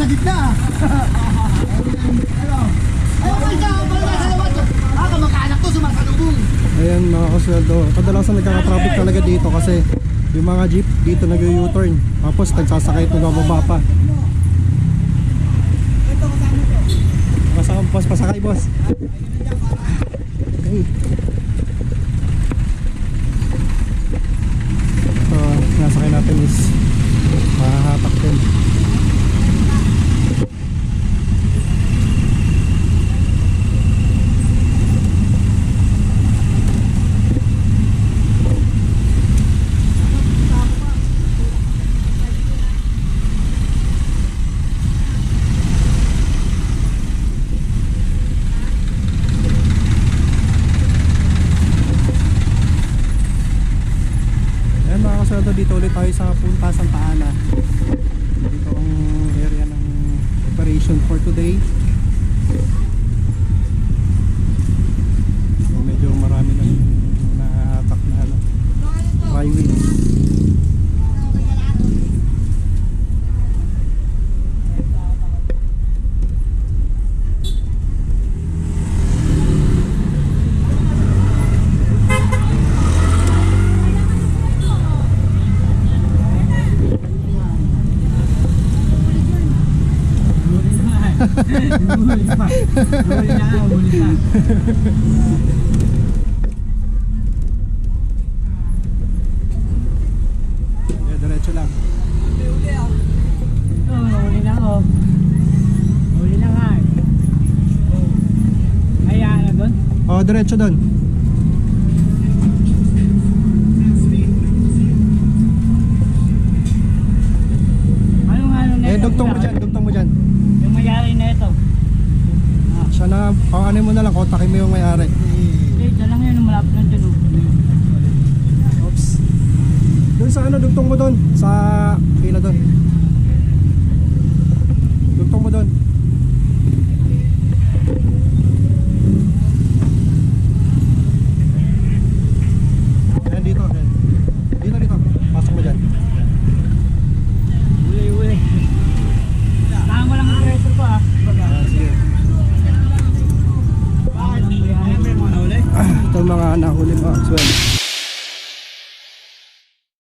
sa gitna. Ayaw ka dyan, balik ka sa lawan. Kamag-anak to, sumasalubong. Ayan mga kasweldo, kadalasan nagkaka-traffic talaga dito kasi yung mga jeep dito nag-u-turn. Tapos nagsasakay ito bababa pa. Kasama boss, pasakay boss. Okay. So, nasakay natin is mahahatak din. Dito ulit tayo sa Punta Santa Ana. Dito ang area ng operation for today. So, medyo marami nang na-attack na highway. Huli pa. Huli na. Diretso lang. Huli na ako. Huli na nga. Hayaan na doon? Oh, diretso doon. Anong na ito? Dugtong mo dyan. Yung mayari na ito. Siya na, ano mo na lang, kontakin mo yung may-ari. Ito lang yun, malapit lang dyan. Oops. Doon sa ano, dugtong mo doon. Sa pila doon.